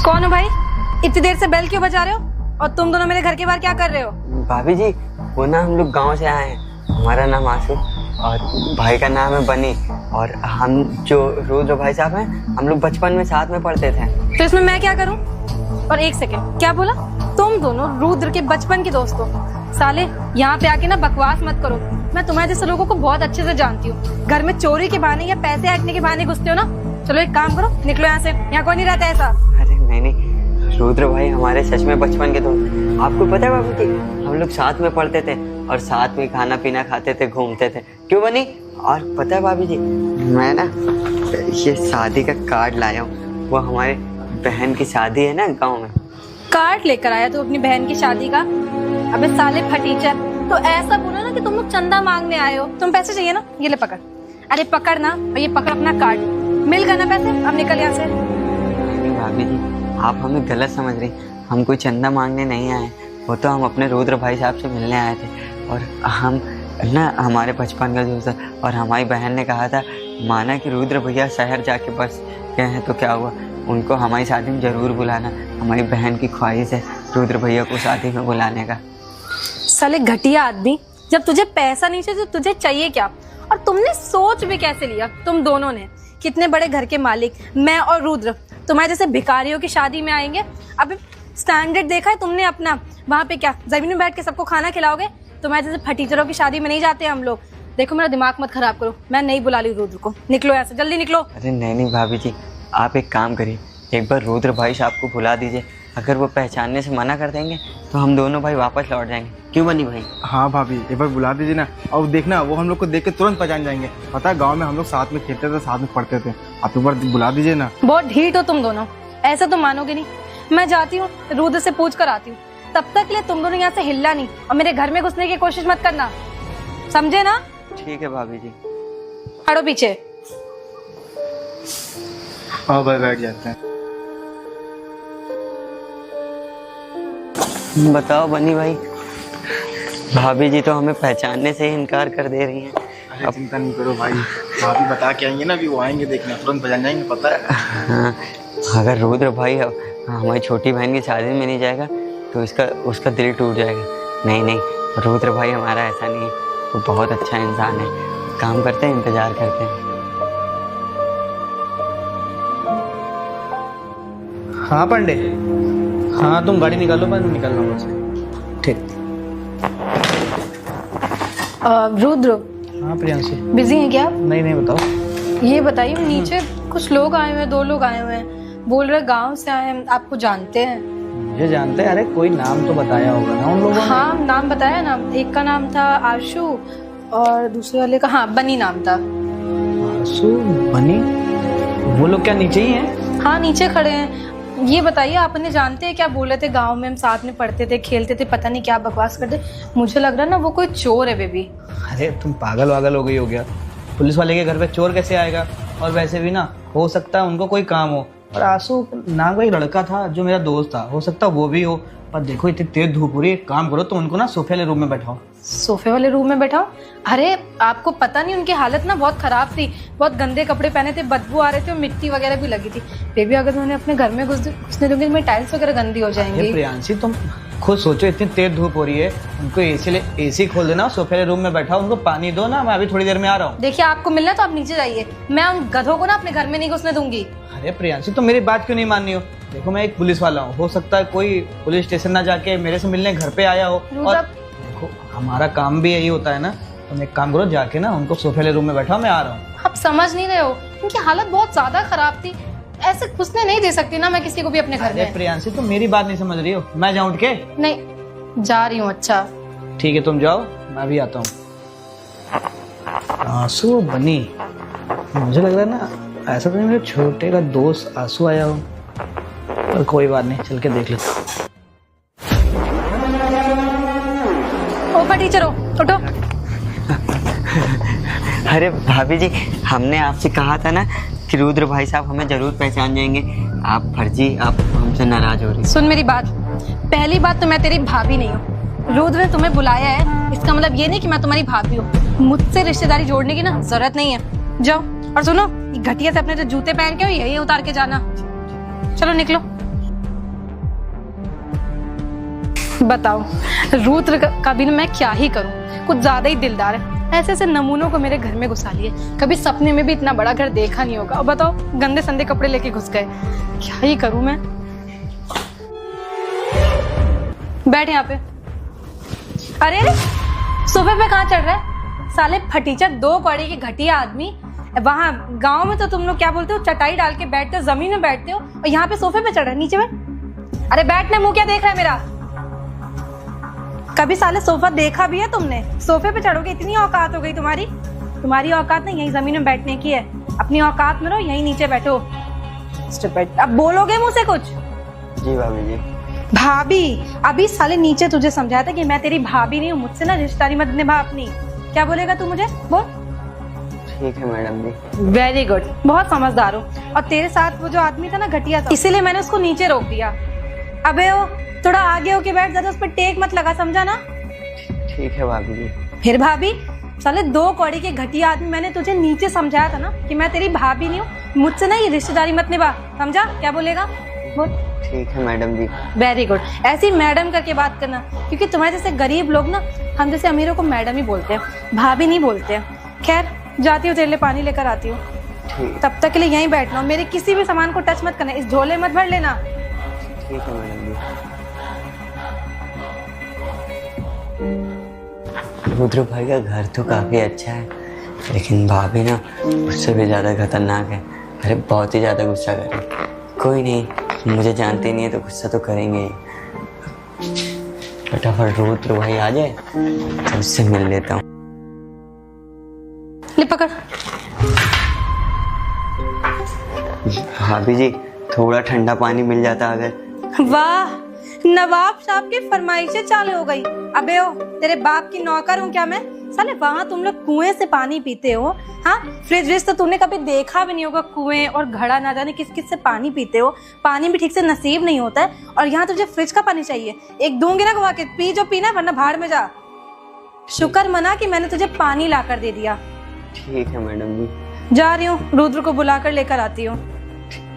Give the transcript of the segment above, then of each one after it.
कौन हो भाई? इतनी देर से बेल क्यों बजा रहे हो? और तुम दोनों मेरे घर के बाहर क्या कर रहे हो? भाभी जी, वो ना हम लोग गांव से आए हैं। हमारा नाम आशु और भाई का नाम है बनी। और हम जो रुद्र भाई साहब हैं, हम लोग बचपन में साथ में पढ़ते थे। तो इसमें मैं क्या करूं? और एक सेकंड, क्या बोला? तुम दोनों रुद्र के बचपन के दोस्त हो? साले, यहाँ पे आके ना बकवास मत करो। मैं तुम्हारे जैसे लोगों को बहुत अच्छे से जानती हूँ। घर में चोरी के बहाने या पैसे हटने के बहाने घुसते हो ना। चलो एक काम करो, निकलो यहाँ से। यहाँ कोई नहीं रहता ऐसा। अरे नहीं, रुद्र भाई हमारे सच में बचपन के दोस्त। आपको पता है बाबू जी, हम लोग साथ में पढ़ते थे और साथ में खाना पीना खाते थे, घूमते थे। क्यों बनी? और पता है भाभी जी, मैं ना ये शादी का कार्ड लाया हूँ। वो हमारे बहन की शादी है ना गाँव में। कार्ड लेकर आया तू अपनी बहन की शादी का? अबे साले फटीचर, तो ऐसा बोलो ना कि तुम लोग चंदा मांगने आए हो। तुम पैसे चाहिए ना, ये ले पकड़। अरे पकड़ ना, और ये पकड़ अपना कार्ड। मिल गए ना पैसे? अब निकल यहाँ से। नहीं भाभी जी, आप हमें गलत समझ रही। हम कोई चंदा मांगने नहीं आए। वो तो हम अपने रुद्र भाई साहब से मिलने आए थे। और हम ना हमारे बचपन का दोस्त, और हमारी बहन ने कहा था, माना कि रुद्र भैया शहर जाके बस गए हैं तो क्या हुआ, उनको हमारी शादी में जरूर बुलाना। हमारी बहन की ख्वाहिश है रुद्र भैया को शादी में बुलाने का। साले घटिया आदमी, जब तुझे पैसा नहीं चाहिए तो तुझे चाहिए क्या? और तुमने सोच भी कैसे लिया तुम दोनों ने? कितने बड़े घर के मालिक, मैं और रुद्र तुम्हारे जैसे भिखारियों की शादी में आएंगे? अभी स्टैंडर्ड देखा है तुमने अपना? वहाँ पे क्या जमीन में बैठ के सबको खाना खिलाओगे? तुम्हारे जैसे फटीचरों की शादी में नहीं जाते हम लोग। देखो मेरा दिमाग मत खराब करो, मैं नहीं बुला ली रुद्र को। निकलो यहाँ से, जल्दी निकलो। अरे नहीं भाभी जी, आप एक काम करिए, एक बार रुद्र भाई साहब को बुला दीजिए। अगर वो पहचानने से मना कर देंगे तो हम दोनों भाई वापस लौट जाएंगे। क्यों बनी भाई? हाँ भाभी, एक बार बुला दीजिए ना। और देखना, वो हम लोग को देख के तुरंत पहचान जाएंगे। पता है, गांव में हम लोग साथ में खेलते थे, साथ में पढ़ते थे। आप एक बार बुला दीजिए ना। बहुत ढीठ हो तुम दोनों, ऐसा तो मानोगे नहीं। मैं जाती हूँ, रुद्र से पूछ कर आती हूँ। तब तक ले तुम दोनों यहाँ से हिलना नहीं और मेरे घर में घुसने की कोशिश मत करना, समझे ना? ठीक है भाभी जी। हटो पीछे। आओ भाई, बैठ जाते हैं। बताओ बनी भाई, भाभी जी तो हमें पहचानने से ही इनकार कर दे रही हैं। अरे चिंता नहीं करो भाई, भाभी बता के आएंगे ना, अभी वो आएंगे, देखना तुरंत पहचान जाएंगे। पता है, हाँ, अगर रुद्र भाई हमारी छोटी बहन की शादी में नहीं जाएगा तो उसका दिल टूट जाएगा। नहीं, रुद्र भाई हमारा ऐसा नहीं है, वो बहुत अच्छा इंसान है। काम करते हैं, इंतजार करते हैं। हाँ पांडे, हाँ तुम गाड़ी निकालो, मैं निकलना हूँ मुझसे। ठीक। रुद्र। हाँ प्रियांशी। बिजी हैं क्या? नहीं बताओ। ये बताइए, नीचे कुछ लोग आए हुए हैं, 2 लोग आए हुए हैं, बोल रहे गांव से आए हैं, आपको जानते हैं? मुझे जानते हैं? अरे कोई नाम तो बताया होगा ना उन लोगों ने। हाँ नाम बताया ना, एक का नाम था आशु और दूसरे वाले का बनी नाम था। आशु, बनी, वो लोग क्या नीचे ही हैं? हाँ नीचे खड़े हैं। ये बताइए, आप उन्हें जानते हैं क्या? बोले थे गांव में हम साथ में पढ़ते थे, खेलते थे, पता नहीं क्या बकवास करते। मुझे लग रहा ना वो कोई चोर है बेबी। अरे तुम पागल वागल हो गई हो क्या? पुलिस वाले के घर पे चोर कैसे आएगा? और वैसे भी ना, हो सकता है उनको कोई काम हो। और आंसू नाम का एक लड़का था जो मेरा दोस्त था, हो सकता है वो भी हो। पर देखो इतनी तेज धूप हो रही है, एक काम करो, तुम उनको ना सोफे वाले रूम में बैठाओ। सोफे वाले रूम में बैठाओ? अरे आपको पता नहीं, उनकी हालत ना बहुत खराब थी, बहुत गंदे कपड़े पहने थे, बदबू आ रहे थे और मिट्टी वगैरह भी लगी थी। बेबी अगर उन्होंने अपने घर में घुसने दूंगी तो मेरी टाइल्स वगैरह गंदी हो जाएंगी। प्रियांशी तुम खुद सोचो, इतनी तेज धूप हो रही है, उनको एसी खोल देना, सोफे वाले रूम में बैठाओ, उनको पानी दो ना, मैं अभी थोड़ी देर में आ रहा हूँ। देखिए आपको मिलना तो आप नीचे जाइए, मैं उन गधों को ना अपने घर में नहीं घुसने दूंगी। अरे प्रियांशी तुम मेरी बात क्यों नहीं मान रही हो? देखो मैं एक पुलिस वाला हूँ, हो सकता है कोई पुलिस स्टेशन ना जाके मेरे से मिलने घर पे आया हो। और देखो हमारा काम भी यही होता है ना, तुम एक काम करो, जाके ना उनको सोफे वाले रूम में बैठाओ, मैं आ रहा हूँ। आप समझ नहीं रहे हो, उनकी हालत बहुत ज्यादा खराब थी, ऐसे घुसने नहीं दे सकती ना मैं किसी को भी अपने घर में। प्रियांशी तुम मेरी बात नहीं समझ रही हो, मैं जाऊँ उठ के? नहीं जा रही हूँ। अच्छा ठीक है, तुम जाओ, मैं भी आता हूँ। आंसू, बनी, मुझे लग रहा है ना ऐसा तो नहीं मेरे छोटे का दोस्त आंसू आया हो, पर कोई बात नहीं, चल के देख लेता हूँ। ओ टीचर हो, उठो। अरे भाभी जी, हमने आपसे कहा था ना कि रुद्र भाई साहब हमें जरूर पहचान जाएंगे। आप फर्जी, आप हमसे नाराज हो रही। सुन मेरी बात, पहली बात तो मैं तेरी भाभी नहीं हूँ। रुद्र ने तुम्हें बुलाया है, इसका मतलब ये नहीं कि मैं तुम्हारी भाभी हूँ। मुझसे रिश्तेदारी जोड़ने की ना जरूरत नहीं है। जाओ, और सुनो, घटिया से अपने जो जूते पहन के हो यही उतार के जाना। चलो निकलो। बताओ, रुद्र का भी ना मैं क्या ही करूं, कुछ ज्यादा ही दिलदार है। ऐसे ऐसे नमूनों को मेरे घर में घुसा लिए, कभी सपने में भी इतना बड़ा घर देखा नहीं होगा। अब बताओ, गंदे संदे कपड़े लेके घुस गए, क्या ही करूं मैं। बैठ यहाँ पे। अरे सोफे पे कहाँ चढ़ रहा है साले फटीचर, 2 कौड़ी के घटिया आदमी। वहां गांव में तो तुम लोग क्या बोलते हो, चटाई डाल के बैठते हो, जमीन में बैठते हो, और यहाँ पे सोफे पे चढ़ रहा है। नीचे बैठ। अरे बैठने, मुंह क्या देख रहा है मेरा। कभी साले सोफा देखा भी है तुमने? सोफे पे चढ़ोगे, इतनी औकात हो गई तुम्हारी। तुम्हारी औकात नहीं यही जमीन में बैठने की है, अपनी औकात में रहो, यही नीचे बैठो। स्टूपिड। अब बोलोगे मुझसे कुछ? जी भाभी जी। भाभी? अभी साले नीचे तुझे समझाया था कि मैं तेरी भाभी नहीं हूँ, मुझसे ना रिश्तेदारी मत निभा अपनी। क्या बोलेगा तू मुझे, बोल। ठीक है मैडम जी। वेरी गुड, बहुत समझदार हो। और तेरे साथ वो जो आदमी था ना घटिया था, इसीलिए मैंने उसको नीचे रोक दिया। अबे ओ, थोड़ा आगे होके बैठ, ज्यादा उस पर टेक मत लगा, समझा ना? ठीक है भाभी जी। फिर भाभी? साले 2 कौड़ी के घटिया आदमी, मैंने तुझे नीचे समझाया था ना कि मैं तेरी भाभी नहीं हूँ, मुझसे ना ये रिश्तेदारी मत निभा, समझा? क्या बोलेगा, बोल। ठीक है मैडम जी। वेरी गुड, ऐसी मैडम करके बात करना, क्योंकि तुम्हारे जैसे गरीब लोग ना, हम जैसे अमीरों को मैडम ही बोलते हैं, भाभी नहीं बोलते हैं। खैर, जाती हूँ, तेरे लिए पानी लेकर आती हूँ। तब तक के लिए यहीं बैठना, मेरे किसी भी सामान को टच मत करना, इस झोले मत भर लेना। ठीक है मैडम जी। रुद्र भाई का घर तो काफी अच्छा है, लेकिन भाभी ना उससे भी ज्यादा खतरनाक है। अरे बहुत ही ज्यादा गुस्सा कर रही। कोई नहीं, मुझे जानते नहीं है तो गुस्सा तो करेंगे ही। फटाफट रुद्र भाई आ जाए तो उससे मिल लेता हूँ। ले पकड़। भाभी जी, थोड़ा ठंडा पानी मिल जाता अगर। वाह, नवाब साहब की फरमाइशें चालू हो गई। अबे ओ, तेरे बाप की नौकर हूँ क्या मैं? साले वहां तुम लोग कुएं से पानी पीते हो, हाँ? फ्रिज तो तुमने कभी देखा भी नहीं होगा, कुएं और घड़ा ना जाने किस किस से पानी पीते हो। पानी भी ठीक से नसीब नहीं होता है, और यहाँ तुझे फ्रिज का पानी चाहिए। एक दूंगी ना घुमा के, पी जो पीना, वरना भाड़ में जा। शुक्र मना कि मैंने तुझे पानी ला कर दे दिया। ठीक है मैडम जी। जा रही हूँ, रुद्र को बुला कर लेकर आती हूँ।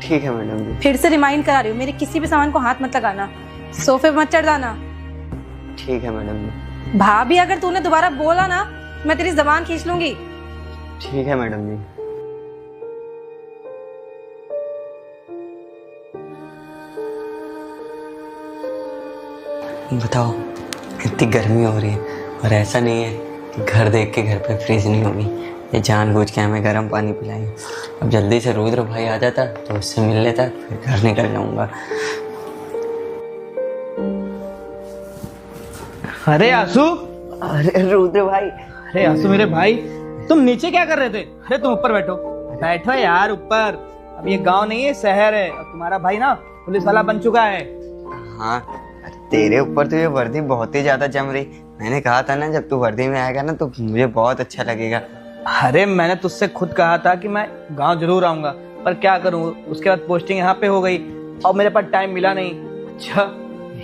ठीक है मैडम जी। फिर से रिमाइंड करा रही हूँ, मेरे किसी भी सामान को हाथ मत लगाना, सोफे पे मत चढ़ जाना। ठीक है मैडम जी। भाभी अगर तूने दोबारा बोला ना, मैं तेरी जबान खींच लूंगी। ठीक है मैडम जी। बताओ, इतनी गर्मी हो रही है, और ऐसा नहीं है कि घर देख के घर पे फ्रिज नहीं होगी। ये जानबूझ के हमें गर्म पानी पिलाएंगे। अब जल्दी से रुद्र भाई आ जाता तो उससे मिल लेता, फिर घर निकल जाऊंगा। अरे आंसू, अरे रुद्र भाई। अरे आंसू मेरे भाई, तुम नीचे क्या कर रहे थे? अरे तुम ऊपर बैठो, बैठो यार ऊपर। अब ये गांव नहीं है, शहर है, और तुम्हारा भाई ना पुलिस वाला बन चुका है। हाँ, तेरे ऊपर तो ये वर्दी बहुत ही ज्यादा जम रही। मैंने कहा था ना, जब तू वर्दी में आएगा ना तो मुझे बहुत अच्छा लगेगा। अरे मैंने तुझसे खुद कहा था कि मैं गांव जरूर आऊंगा, पर क्या करूं, उसके बाद पोस्टिंग यहाँ पे हो गई और मेरे पास टाइम मिला नहीं। अच्छा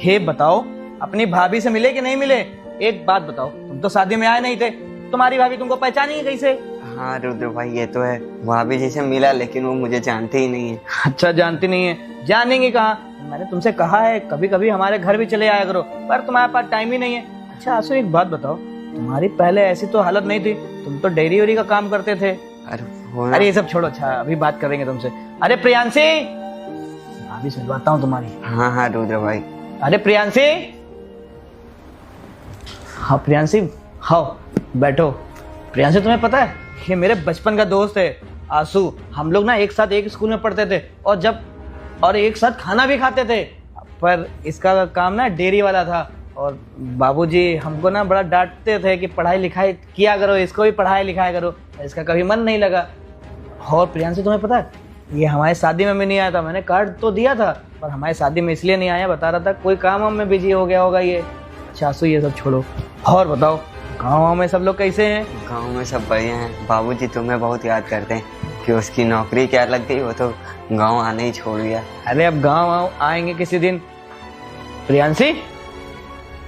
ये बताओ, अपनी भाभी से मिले कि नहीं मिले? एक बात बताओ, तुम तो शादी में आए नहीं थे, तुम्हारी भाभी तुमको पहचानेगी कैसे? हाँ रुद्र भाई, ये तो है, भाभी जी से मिला, लेकिन वो मुझे जानती ही नहीं है। अच्छा जानती नहीं है, जानेंगे कहाँ? मैंने तुमसे कहा है कभी कभी हमारे घर भी चले आया करो, पर तुम्हारे पास टाइम ही नहीं है। अच्छा आंसू एक बात बताओ, तुम्हारी पहले ऐसी तो हालत नहीं थी, तुम तो डेयरी वेरी का काम करते थे। अरे ये सब छोड़ो, अच्छा अभी बात करेंगे तुमसे। अरे प्रियांशी, भाभी से बात हूँ तुम्हारी। हाँ हाँ रुद्र भाई। अरे प्रियांशी, हाँ प्रियांशी, हाँ बैठो। प्रियांशी तुम्हें पता है, ये मेरे बचपन का दोस्त है आंसू। हम लोग ना एक साथ एक स्कूल में पढ़ते थे, और एक साथ खाना भी खाते थे। पर इसका काम ना डेयरी वाला था, और बाबूजी हमको ना बड़ा डांटते थे कि पढ़ाई लिखाई किया करो, इसको भी पढ़ाई लिखाया करो। इसका कभी मन नहीं लगा। और प्रियांशी तुम्हें पता है, ये हमारे शादी में भी नहीं आया था। मैंने कार्ड तो दिया था, पर हमारी शादी में इसलिए नहीं आया, बता रहा था कोई काम में बिजी हो गया होगा ये। अच्छा आंसू ये सब छोड़ो, और बताओ गाँव में सब लोग कैसे हैं? गाँव में सब बढ़िया हैं। बाबूजी तुम्हें बहुत याद करते हैं कि उसकी नौकरी क्या लग गई, वो तो गाँव आने ही छोड़ दिया। अरे अब गाँव आएंगे किसी दिन। प्रियांशी,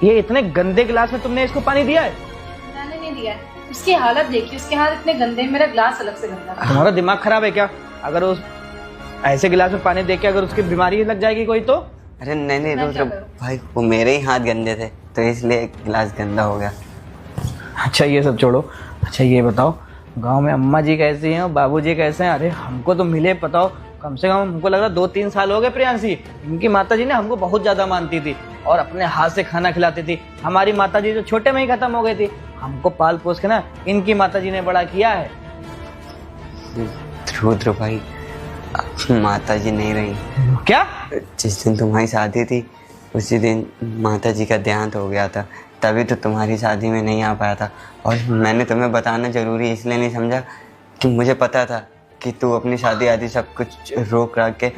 ये इतने गंदे गिलास में तुमने इसको पानी दिया है? मैंने नहीं दिया है, उसकी हालत देखिए, उसके हाथ इतने गंदे, मेरा ग्लास अलग से गंदा। तुम्हारा दिमाग खराब है क्या? अगर उस ऐसे गिलास में पानी देके अगर उसकी बीमारी लग जाएगी कोई तो? अरे नहीं नहीं मैं रुद्र क्या करूं? भाई, वो मेरे ही हाथ गंदे थे तो इसलिए गिलास गंदा हो गया। अच्छा ये सब छोड़ो, अच्छा ये बताओ गांव में अम्मा जी कैसी हैं और बाबू जी कैसे हैं? अरे हमको तो मिले बताओ कम से कम हमको लग रहा 2-3 साल हो गए प्रियांशी। इनकी माता जी ने हमको बहुत ज़्यादा मानती थी और अपने हाथ से खाना खिलाती थी। हमारी माता जी जो छोटे में ही खत्म हो गई थी, हमको पाल पोस के ना इनकी माता जी ने बड़ा किया है। रुद्र भाई, माता जी नहीं रही। क्या? जिस दिन तुम्हारी शादी थी उसी दिन माता जी का देहांत हो गया था, तभी तो तुम्हारी शादी में नहीं आ पाया था। और मैंने तुम्हें बताना ज़रूरी इसलिए नहीं समझा कि मुझे पता था कि तू अपनी शादी आदि सब कुछ रोक रख के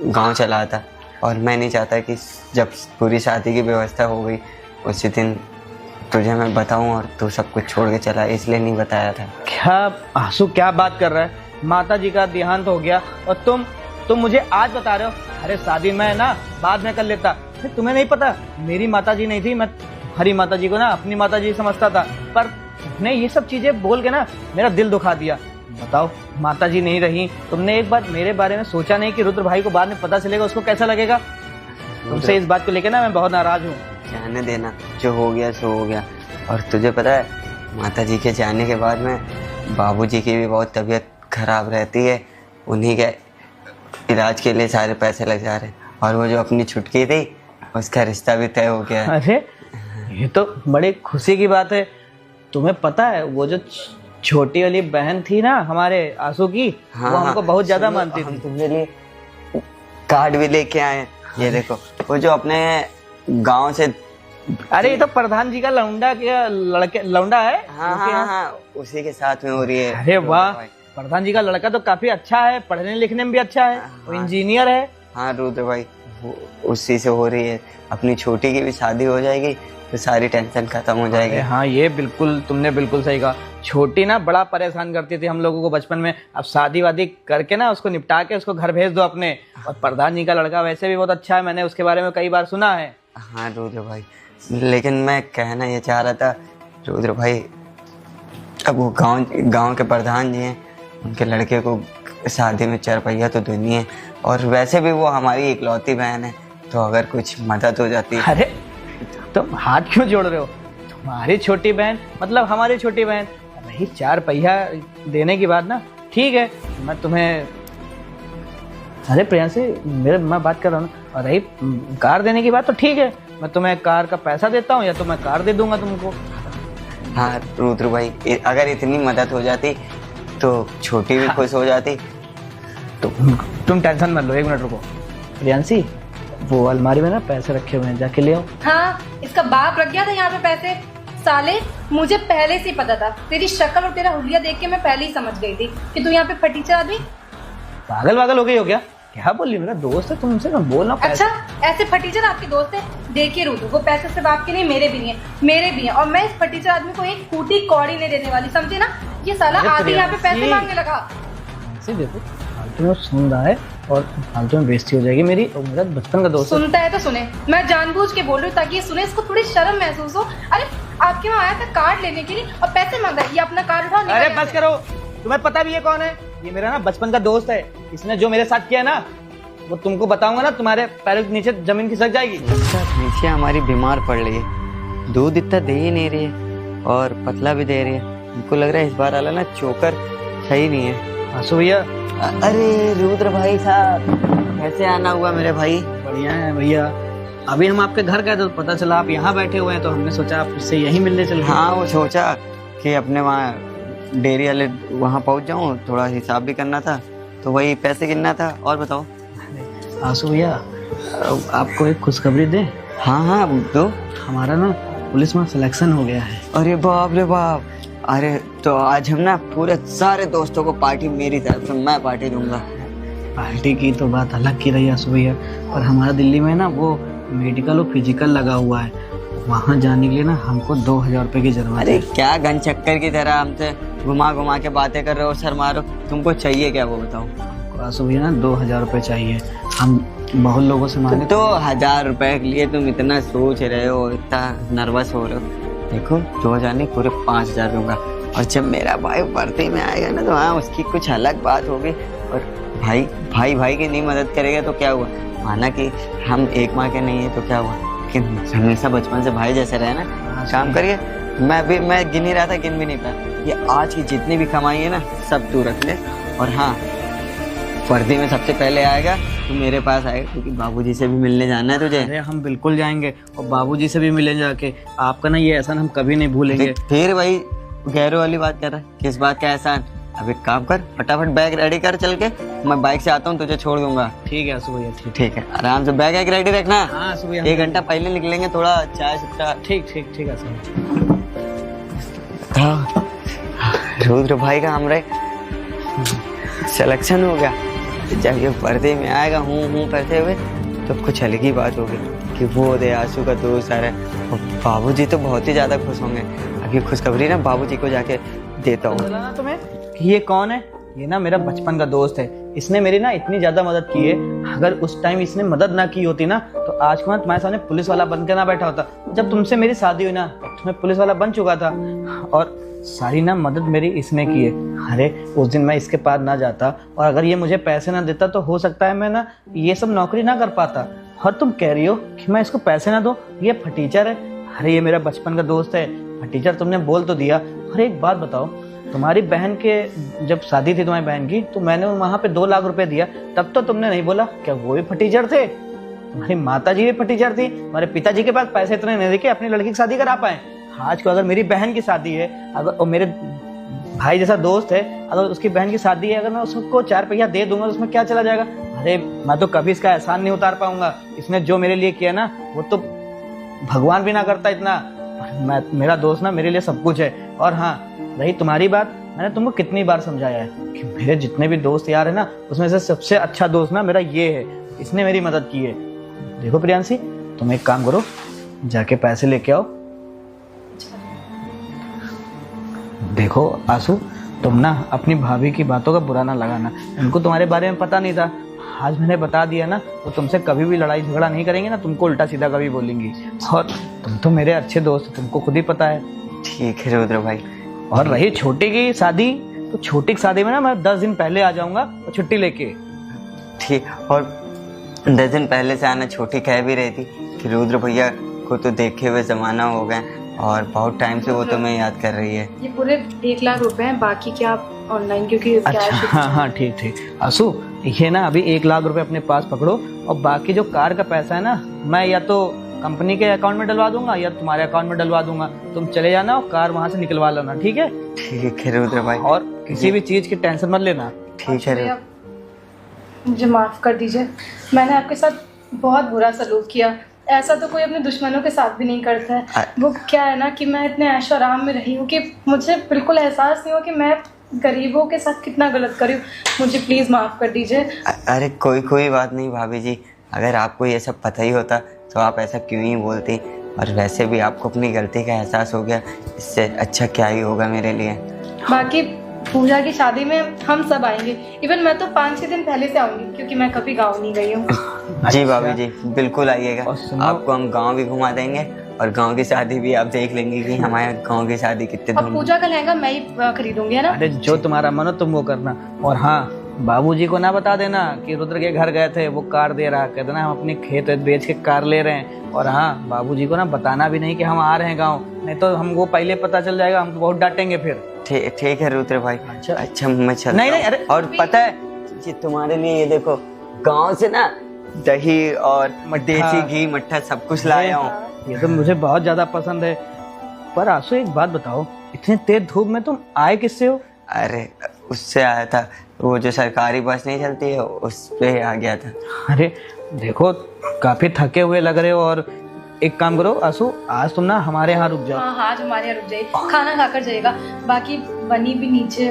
गांव चला आता, और मैं नहीं चाहता कि जब पूरी शादी की व्यवस्था हो गई उसी दिन तुझे मैं बताऊं और तू सब कुछ छोड़ के चला, इसलिए नहीं बताया था। क्या आंसू क्या बात कर रहा है? माता जी का देहांत हो गया और तुम मुझे आज बता रहे हो? अरे शादी मैं ना बाद में कर लेता। अरे तुम्हें नहीं पता मेरी माता जी नहीं थी, मैं हरी माता जी को ना अपनी माता जी समझता था, पर तुमने ये सब चीजें बोल के ना मेरा दिल दुखा दिया। बताओ माता जी नहीं रही, तुमने एक बार मेरे बारे में सोचा नहीं कि रुद्र भाई को बाद में पता चलेगा उसको कैसा लगेगा? तुमसे इस बात को लेकर ना मैं बहुत नाराज हूँ। जाने देना, जो हो गया सो हो गया। और तुझे पता है माता जी के जाने के बाद में बाबूजी की भी बहुत तबीयत खराब रहती है, उन्हीं के इलाज के लिए सारे पैसे लग जा रहे हैं, और वो जो अपनी छुटकी थी उसका रिश्ता भी तय हो गया है। अरे ये तो बड़ी खुशी की बात है। तुम्हें पता है वो जो छोटी वाली बहन थी ना हमारे आंसू की, वो हमको बहुत ज्यादा मानती हम थी। तुम्हारे लिए कार्ड भी लेके आए हैं, ये देखो। वो जो अपने गांव से, अरे ये तो प्रधान जी का लौंडा लौंडा है। हाँ उनके हाँ यहाँ- हाँ, उसी के साथ में हो रही है। अरे वाह, प्रधान जी का लड़का तो काफी अच्छा है, पढ़ने लिखने में भी अच्छा है, वो इंजीनियर है। हाँ रुद्र भाई, उसी से हो रही है। अपनी छोटी की भी शादी हो जाएगी तो सारी टेंशन खत्म हो जाएगी। अरे हाँ ये बिल्कुल तुमने बिल्कुल सही कहा। छोटी ना बड़ा परेशान करती थी हम लोगों को बचपन में, अब शादी वादी करके ना उसको निपटा के उसको घर भेज दो अपने। और प्रधान जी का लड़का वैसे भी बहुत अच्छा है, मैंने उसके बारे में कई बार सुना है। हाँ रुद्र भाई, लेकिन मैं कहना ये चाह रहा था रुद्र भाई, अब वो गांव के प्रधान जी हैं, उनके लड़के को शादी में 4 पहिया तो देनी है, और वैसे भी वो हमारी इकलौती बहन है, तो अगर कुछ मदद हो जाती। अरे तुम हाथ क्यों जोड़ रहे हो? तुम्हारी छोटी बहन मतलब हमारी छोटी बहन, वही 4 पहिया देने की बात ना, ठीक है मैं तुम्हें। अरे प्रियांशी मैं बात कर रहा हूँ ना, और रही कार देने की बात तो ठीक है, मैं तुम्हें कार का पैसा देता हूँ या तो मैं कार दे दूंगा तुमको। हाँ रुद्र भाई, अगर इतनी मदद हो जाती तो छोटी भी खुश हो जाती। तो तुम टेंशन मत लो, 1 मिनट रुको। प्रियांशी वो अलमारी में ना पैसे रखे हुए हैं, जाके ले आओ। हाँ, इसका बाप रख गया था यहाँ पे पैसे। साले, मुझे पहले से ही पता था, तेरी शक्ल और तेरा हुलिया देख के मैं पहले ही समझ गई थी कि तू यहाँ पे फटीचर आदमी। पागल हो गई हो क्या? क्या बोल रही? मेरा दोस्त है, तुमसे ना बोलना। अच्छा, ऐसे फटीचर आपके दोस्त है? देखिए रुद्र, वो पैसे सिर्फ आपके नहीं मेरे भी नहीं है, मेरे भी है, और मैं इस फटीचर आदमी को एक फूटी कौड़ी नहीं देने वाली, समझे ना? ये साला आके यहाँ पे पैसे मांगने लगा। देखो फालतू में सुन रहा है और फालतू में बेइज्जती हो जाएगी मेरी, और मेरा बचपन का दोस्त है। सुनता है तो सुने, मैं जानबूझ के बोल रही हूँ ताकि ये सुने, इसको थोड़ी शर्म महसूस हो। अरे आपके वहाँ आया था कार्ड लेने के लिए और पैसे मांग रहा है, ये अपना कार्ड उठाओ। अरे बस करो, तुम्हें पता भी है कौन है? ये मेरा ना बचपन का दोस्त है, इसने जो मेरे साथ किया ना वो तुमको बताऊंगा ना, तुम्हारे पैरों के नीचे जमीन खिसक जाएगी। नीचे हमारी बीमार पड़ रही है, दूध इतना दे ही नहीं रही है और पतला भी दे रही है। हमको लग रहा है इस बार वाला ना चोकर सही नहीं है। आंसू भैया। अरे रुद्र भाई साहब, कैसे आना हुआ मेरे भाई? बढ़िया है भैया, अभी हम आपके घर गए तो पता चला आप यहाँ बैठे हुए हैं, तो हमने सोचा आपसे यहीं मिलने चल। हाँ, वो सोचा कि अपने वहाँ डेयरी वाले वहाँ पहुँच जाऊँ, थोड़ा हिसाब भी करना था, तो वही पैसे गिनना था। और बताओ आंसू भैया, आपको एक खुशखबरी दे? हाँ हाँ दो। हमारा ना पुलिस में सिलेक्शन हो गया है। अरे बाप रे बाप, अरे तो आज हम ना पूरे सारे दोस्तों को पार्टी, मेरी तरफ से मैं पार्टी दूंगा। पार्टी की तो बात अलग की रही आंसू भैया, पर हमारा दिल्ली में ना वो मेडिकल और फिजिकल लगा हुआ है, वहाँ जाने के लिए ना हमको 2000 रुपये की जरूरत है। अरे क्या गन चक्कर की तरह हमसे घुमा घुमा के बातें कर रहे हो, सर मारो। तुमको चाहिए क्या वो बताओ? आंसू भैया ना 2000 रुपये चाहिए, हम बहुत लोगों से मांगे। 2000 रुपए के लिए तुम इतना सोच रहे हो, इतना नर्वस हो रहे हो? देखो 2000 नहीं, पूरे 5000 दूंगा, और जब मेरा भाई भर्ती में आएगा ना तो हाँ उसकी कुछ अलग बात होगी, और भाई भाई भाई की नहीं मदद करेगा तो क्या हुआ, माना कि हम एक माँ के नहीं है तो क्या हुआ, लेकिन हमेशा बचपन से भाई जैसे रहे ना। काम करिए, मैं गिन ही रहा था, गिन भी नहीं पाया। ये आज की जितनी भी कमाई है ना सब तू रख ले, और हाँ वर्दी में सबसे पहले आएगा तो मेरे पास आएगा, क्योंकि बाबूजी से भी मिलने जाना है तुझे। अरे हम बिल्कुल जाएंगे और बाबूजी से भी मिले जाके। आपका ना ये एहसान हम कभी नहीं भूलेंगे। फिर वही गैरों वाली बात कर रहा है, किस बात का एहसान। अब एक काम कर, फटाफट बैग रेडी कर, चल के मैं बाइक से आता हूँ, तुझे छोड़ दूंगा। ठीक है आंसू भैया, ठीक ठीक है, आराम से बैग एक रेडी रखना। हाँ आंसू भैया, 1 घंटा पहले निकलेंगे, थोड़ा चाय सुट्टा। ठीक ठीक ठीक है आंसू। रुद्र भाई का हमारे सिलेक्शन हो गया। जब ये पर्दे में आएगा हूँ करते हुए तो कुछ अलग ही बात होगी कि वो दे आंसू का दोस्त आ रहा है। और बाबूजी तो बहुत ही ज़्यादा खुश होंगे। अभी खुशखबरी ना बाबूजी को जाके देता हूँ। ना तुम्हें कि ये कौन है? ये ना मेरा बचपन का दोस्त है। इसने मेरी ना इतनी ज्यादा मदद की है, अगर उस टाइम इसने मदद ना की होती ना तो आज को मैं तुम्हारे सामने पुलिस वाला बन के ना बैठा होता। जब तुमसे मेरी शादी हुई ना तब तो मैं पुलिस वाला बन चुका था, और सारी ना मदद मेरी इसने की है। अरे उस दिन मैं इसके पास ना जाता और अगर ये मुझे पैसे ना देता तो हो सकता है मैं ना ये सब नौकरी ना कर पाता। और तुम कह रही हो कि मैं इसको पैसे ना दूं, ये फटीचर है। अरे ये मेरा बचपन का दोस्त है, फटीचर तुमने बोल तो दिया। अरे एक बात बताओ, तुम्हारी बहन के जब शादी थी तुम्हारी बहन की तो मैंने वहां पे 2 लाख रुपए दिया, तब तो तुमने नहीं बोला क्या वो भी फटीचर थे? तुम्हारी माता जी भी फटीचर थी, तुम्हारे पिताजी के पास पैसे इतने नहीं थे कि अपनी लड़की की शादी करा पाए। आज को अगर मेरी बहन की शादी है, अगर और मेरे भाई जैसा दोस्त है, अगर उसकी बहन की शादी है, अगर मैं उसको 4 पैसा दे दूंगा तो उसमें क्या चला जाएगा? अरे मैं तो कभी इसका एहसान नहीं उतार पाऊंगा। इसने जो मेरे लिए किया ना वो तो भगवान भी ना करता इतना। मेरा दोस्त ना मेरे लिए सब कुछ है। और हाँ रही तुम्हारी बात, मैंने तुमको कितनी बार समझाया है कि मेरे जितने भी दोस्त यार है ना उसमें से सबसे अच्छा दोस्त ना मेरा ये है, इसने मेरी मदद की है। देखो प्रियांशी, तुम एक काम करो, जाके पैसे लेके आओ। देखो आंसू, तुम ना अपनी भाभी की बातों का बुरा ना लगाना, उनको तुम्हारे बारे में पता नहीं था। आज मैंने बता दिया ना तो तुमसे कभी भी लड़ाई झगड़ा नहीं करेंगे ना, तुमको उल्टा सीधा कभी बोलेंगी। और तुम तो मेरे अच्छे दोस्त, तुमको खुद ही पता है। ठीक है रुद्र भाई। और रही छोटी की शादी, तो छोटी की शादी में ना मैं 10 दिन पहले आ जाऊंगा और छुट्टी लेके। ठीक, और 10 दिन पहले से आना छोटी कह भी रही थी कि रुद्र भैया को तो देखे हुए जमाना हो गए और बहुत टाइम से वो तुम्हें याद कर रही है। ये पूरे 1 लाख रुपए हैं, बाकी क्या आप ऑनलाइन, क्योंकि अच्छा हाँ ठीक ठीक। आंसू ये ना अभी 1 लाख रुपए अपने पास पकड़ो, और बाकी जो कार का पैसा है ना मैं या तो कंपनी के अकाउंट में डलवा दूंगा या तुम्हारे अकाउंट में डलवा दूंगा। तुम चले जाना और कार वहां से निकलवा लेना, ठीक है? ठीक है रुद्र भाई। और किसी भी चीज की टेंशन मत लेना। ठीक है रुद्र। मुझे माफ कर दीजिए, मैंने आपके साथ बहुत बुरा सलूक किया। ऐसा तो कोई अपने दुश्मनों के साथ भी नहीं करता है। वो क्या है ना कि मैं इतने ऐशो आराम में रही हूँ कि मुझे बिल्कुल एहसास नहीं हो कि मैं गरीबों के साथ कितना गलत करी हूँ। मुझे प्लीज़ माफ़ कर दीजिए। अरे कोई बात नहीं भाभी जी, अगर आपको ये सब पता ही होता तो आप ऐसा क्यों ही बोलती। और वैसे भी आपको अपनी गलती का एहसास हो गया, इससे अच्छा क्या ही होगा मेरे लिए। बाकी पूजा की शादी में हम सब आएंगे, इवन मैं तो 5-6 दिन पहले से आऊंगी क्योंकि मैं कभी गाँव नहीं गई हूँ। जी भाभी जी बिल्कुल आइएगा, आपको हम गांव भी घुमा देंगे और गांव की शादी भी आप देख लेंगे कि हमारे गांव की शादी कितने और पूजा का लहंगा मैं ही खरीदूंगी, है ना? अरे जो तुम्हारा मन हो तुम वो करना। और हाँ बाबूजी को ना बता देना कि रुद्र के घर गए थे, वो कार दे रहा, कहते ना हम अपनी खेत बेच के कार ले रहे हैं। और हाँ बाबूजी को ना बताना भी नहीं कि हम आ रहे हैं गाँव, नहीं तो हमको पहले पता चल जाएगा, हम तो बहुत डांटेंगे फिर। ठीक है रुद्र भाई। अच्छा मैं चल नहीं अरे और पता है जी तुम्हारे लिए ये देखो गांव से ना दही और देसी घी मट्ठा सब कुछ लाया हूँ। ये तो मुझे बहुत ज्यादा पसंद है। पर आंसू एक बात बताओ, इतने तेज धूप में तुम आए किससे हो? अरे उससे आया था, वो जो सरकारी बस नहीं चलती है उस पे आ गया था। अरे देखो काफी थके हुए लग रहे हो, और एक काम करो आंसू, आज तुम ना हमारे यहाँ रुक जाओ। हाँ आज हमारे यहाँ रुक जाइए, खाना खाकर जाइएगा। बाकी बनी भी नीचे।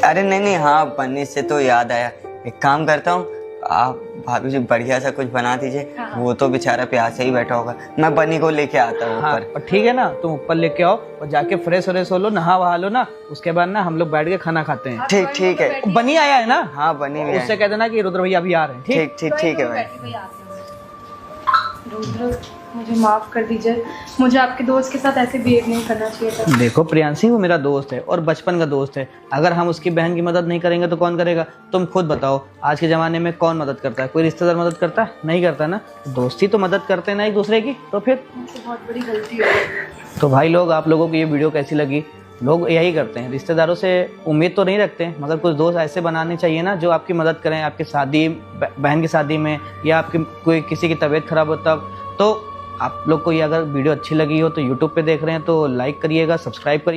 अरे नहीं हाँ बनी से तो याद आया, एक काम करता हूँ, आप भाभी जी बढ़िया सा कुछ बना दीजिए। हाँ। वो तो बेचारा प्यास से ही बैठा होगा, मैं बनी को लेके आता हूँ हाँ, ऊपर। ठीक है ना, तुम ऊपर लेके आओ और जाके फ्रेश व्रेश हो लो, नहा वहा लो ना, उसके बाद ना हम लोग बैठ के खाना खाते हैं। ठीक है। बनी आया है ना? हाँ बनी भी उससे कह देना कि रुद्र भैया अभी आ रहे हैं। ठीक है भाई। रुद्र, मुझे माफ़ कर दीजिए, मुझे आपके दोस्त के साथ ऐसे बिहेव नहीं करना चाहिए था। देखो प्रियांशी, वो मेरा दोस्त है और बचपन का दोस्त है। अगर हम उसकी बहन की मदद नहीं करेंगे तो कौन करेगा? तुम खुद बताओ, आज के ज़माने में कौन मदद करता है? कोई रिश्तेदार मदद करता है? नहीं करता ना। दोस्ती तो मदद करते हैं ना एक दूसरे की, तो फिर मुझसे बहुत बड़ी गलती हो गई। तो भाई लोग, आप लोगों को ये वीडियो कैसी लगी? लोग यही करते हैं, रिश्तेदारों से उम्मीद तो नहीं रखते हैं, मगर कुछ दोस्त ऐसे बनाने चाहिए ना जो आपकी मदद करें, आपकी शादी, बहन की शादी में, या आपकी कोई किसी की तबीयत खराब हो तब। तो आप लोग को ये अगर वीडियो अच्छी लगी हो तो यूट्यूब पे देख रहे हैं तो लाइक करिएगा, सब्सक्राइब करिए।